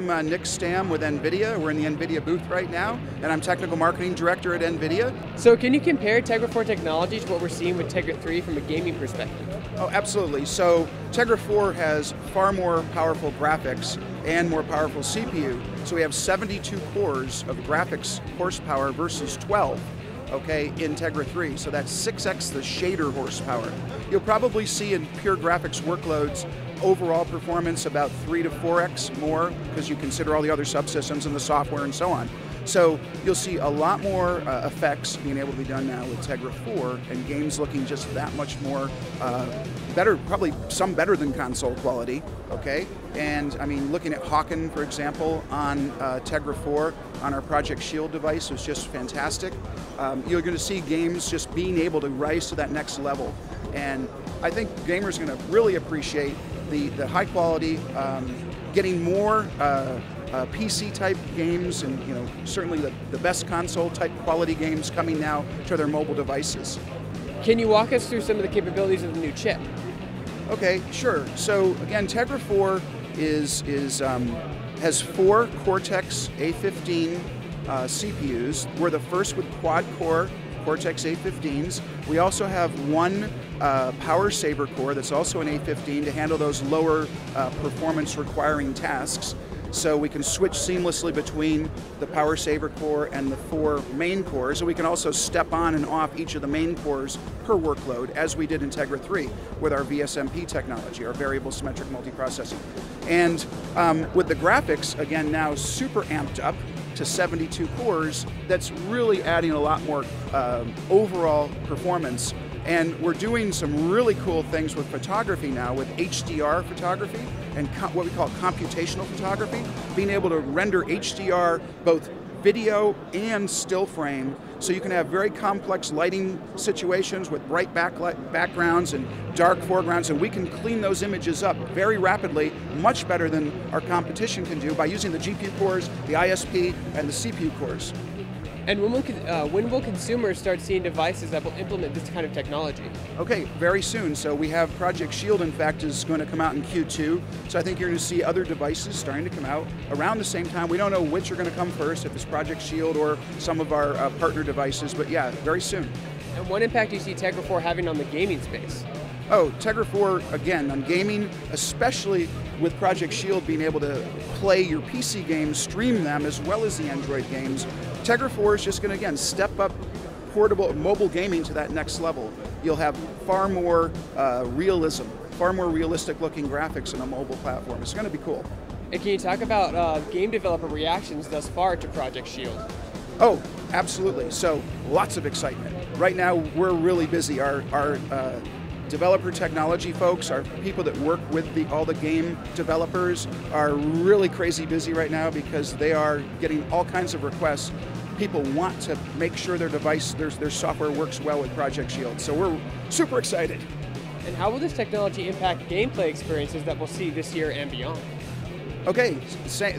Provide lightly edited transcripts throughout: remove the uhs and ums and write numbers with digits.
I'm Nick Stam with Nvidia. We're in the Nvidia booth right now, and I'm Technical Marketing Director at Nvidia. So can you compare Tegra 4 technology to what we're seeing with Tegra 3 from a gaming perspective? Oh, absolutely. So Tegra 4 has far more powerful graphics and more powerful CPU. So we have 72 cores of graphics horsepower versus 12. Okay, in Tegra 3, so that's 6x the shader horsepower. You'll probably see in pure graphics workloads overall performance about 3 to 4x more because you consider all the other subsystems and the software and so on. So you'll see a lot more effects being able to be done now with Tegra 4 and games looking just that much more better, probably some better than console quality, okay? And I mean, looking at Hawken, for example, on Tegra 4 on our Project Shield device was just fantastic. You're going to see games just being able to rise to that next level. And I think gamers are going to really appreciate the high quality, getting more PC type games and certainly the best console type quality games coming now to their mobile devices. Can you walk us through some of the capabilities of the new chip? Okay, sure. So again, Tegra 4 has 4 Cortex A15 CPUs. We're the first with quad-core Cortex A15s. We also have one power saver core that's also an A15 to handle those lower performance requiring tasks. So we can switch seamlessly between the power saver core and the 4 main cores. And we can also step on and off each of the main cores per workload, as we did in Tegra 3 with our VSMP technology, our variable symmetric multiprocessing. And with the graphics, again, now super amped up to 72 cores, that's really adding a lot more overall performance. And we're doing some really cool things with photography now, with HDR photography and what we call computational photography, being able to render HDR both video and still frame, so you can have very complex lighting situations with bright backgrounds and dark foregrounds, and we can clean those images up very rapidly, much better than our competition can do by using the GPU cores, the ISP, and the CPU cores. And when will consumers start seeing devices that will implement this kind of technology? Okay, very soon. So we have Project Shield, in fact, is going to come out in Q2. So I think you're going to see other devices starting to come out around the same time. We don't know which are going to come first, if it's Project Shield or some of our partner devices, but yeah, very soon. And what impact do you see Tegra 4 having on the gaming space? Oh, Tegra 4, again, on gaming, especially with Project Shield being able to play your PC games, stream them, as well as the Android games. Tegra 4 is just going to, again, step up portable mobile gaming to that next level. You'll have far more realism, far more realistic looking graphics on a mobile platform. It's going to be cool. And can you talk about game developer reactions thus far to Project Shield? Oh, absolutely. So lots of excitement. Right now, we're really busy. Our developer technology folks, our people that work with all the game developers, are really crazy busy right now because they are getting all kinds of requests. People want to make sure their device, their software works well with Project Shield. So we're super excited. And how will this technology impact gameplay experiences that we'll see this year and beyond? Okay,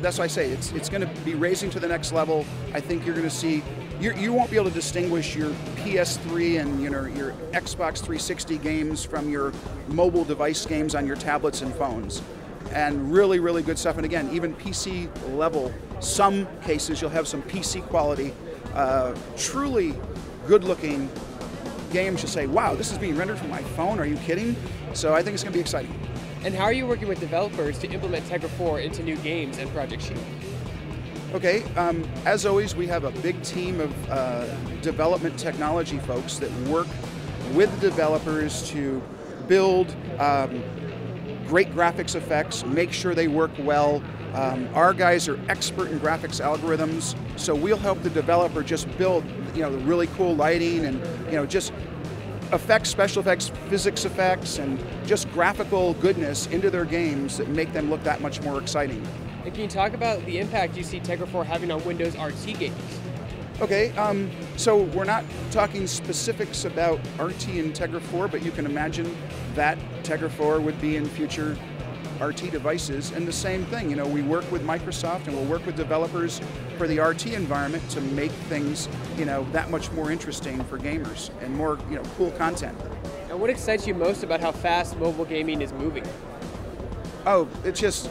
that's why I say it's going to be raising to the next level. I think you're going to see, you won't be able to distinguish your PS3 and your Xbox 360 games from your mobile device games on your tablets and phones. And really, really good stuff. And again, even PC level, some cases you'll have some PC quality, truly good looking games. You'll say, wow, this is being rendered from my phone, are you kidding? So I think it's going to be exciting. And how are you working with developers to implement Tegra 4 into new games and Project Shield? Okay, as always, we have a big team of development technology folks that work with the developers to build great graphics effects, make sure they work well. Our guys are expert in graphics algorithms, so we'll help the developer just build, the really cool lighting and, just effects, special effects, physics effects, and just graphical goodness into their games that make them look that much more exciting. And can you talk about the impact you see Tegra 4 having on Windows RT games? Okay, so we're not talking specifics about RT and Tegra 4, but you can imagine that Tegra 4 would be in future RT devices. And the same thing, we work with Microsoft and we'll work with developers for the RT environment to make things, that much more interesting for gamers and more, cool content. And what excites you most about how fast mobile gaming is moving? Oh, it's just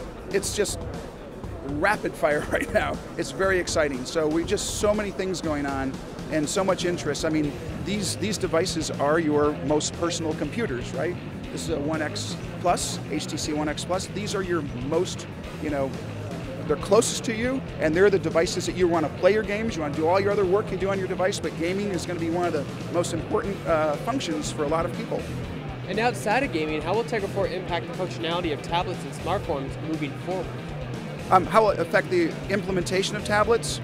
rapid fire right now. It's very exciting. So we just so many things going on and so much interest. I mean, these devices are your most personal computers, right? This is a 1X Plus, HTC 1X Plus. These are your most, they're closest to you, and they're the devices that you want to play your games, you want to do all your other work you do on your device, but gaming is going to be one of the most important functions for a lot of people. And outside of gaming, how will Tegra 4 impact the functionality of tablets and smartphones moving forward? How will it affect the implementation of tablets?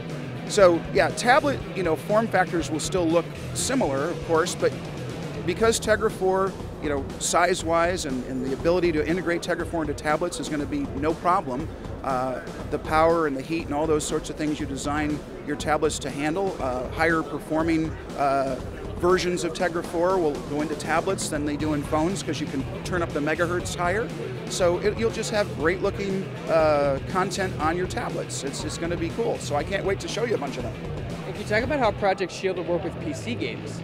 So yeah, tablet form factors will still look similar, of course, but because Tegra 4, size-wise and the ability to integrate Tegra 4 into tablets is going to be no problem. The power and the heat and all those sorts of things you design your tablets to handle, higher performing versions of Tegra 4 will go into tablets than they do in phones because you can turn up the megahertz higher. So you'll just have great looking content on your tablets. It's going to be cool. So I can't wait to show you a bunch of them. And can you talk about how Project Shield will work with PC games?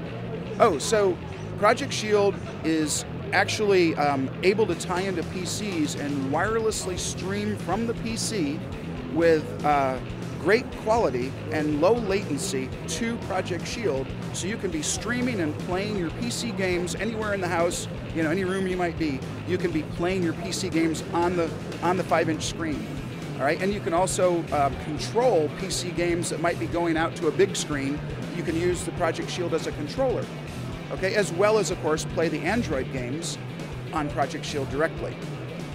Oh, so Project Shield is actually able to tie into PCs and wirelessly stream from the PC with great quality and low latency to Project Shield, so you can be streaming and playing your PC games anywhere in the house, any room you might be. You can be playing your PC games on the 5-inch screen. All right, and you can also control PC games that might be going out to a big screen. You can use the Project Shield as a controller, okay, as well as, of course, play the Android games on Project Shield directly.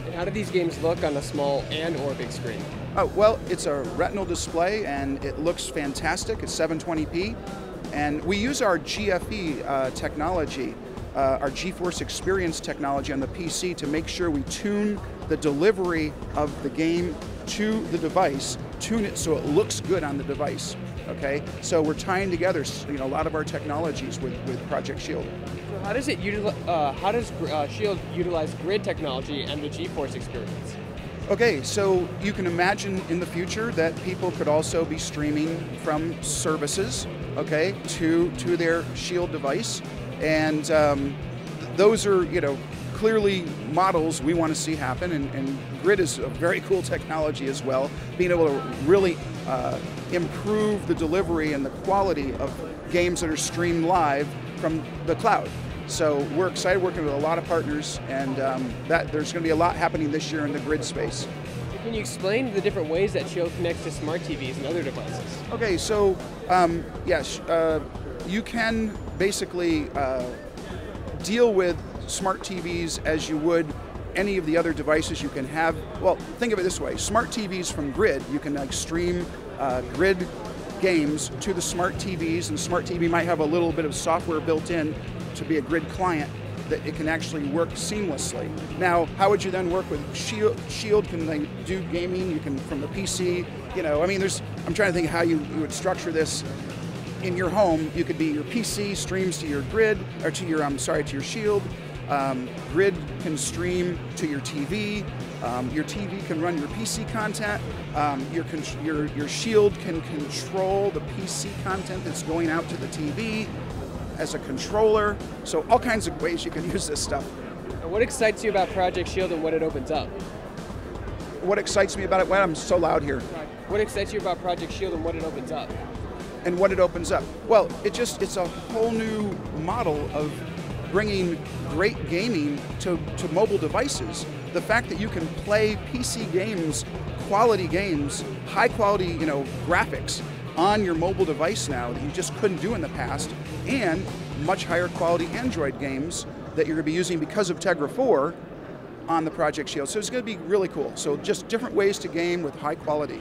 And how do these games look on a small and/or big screen? Oh, well, it's a retinal display and it looks fantastic. It's 720p, and we use our GFE technology, our GeForce Experience technology on the PC to make sure we tune the delivery of the game to the device, tune it so it looks good on the device. Okay, so we're tying together a lot of our technologies with Project Shield. So how does Shield utilize grid technology and the GeForce Experience? Okay, so you can imagine in the future that people could also be streaming from services, okay, to their Shield device, and those are clearly models we want to see happen, and grid is a very cool technology as well, being able to really improve the delivery and the quality of games that are streamed live from the cloud. So we're excited working with a lot of partners, and there's going to be a lot happening this year in the grid space. Can you explain the different ways that Shield connects to smart TVs and other devices? Okay, so yes, you can basically deal with smart TVs as you would any of the other devices you can have. Well, think of it this way: smart TVs from grid, you can stream grid games to the smart TVs, and the smart TV might have a little bit of software built in to be a grid client that it can actually work seamlessly. Now, how would you then work with Shield? Shield can then do gaming. You can from the PC. I mean, I'm trying to think how you would structure this. In your home, you could be your PC streams to your grid, or to your Shield. Grid can stream to your TV. Your TV can run your PC content. Your Shield can control the PC content that's going out to the TV as a controller. So all kinds of ways you can use this stuff. And what excites you about Project Shield and what it opens up? What excites me about it? Well, I'm so loud here. What excites you about Project Shield and what it opens up? And what it opens up? Well, it's a whole new model of bringing great gaming to mobile devices. The fact that you can play PC games, quality games, high quality graphics on your mobile device now that you just couldn't do in the past, and much higher quality Android games that you're going to be using because of Tegra 4 on the Project Shield. So it's going to be really cool. So just different ways to game with high quality.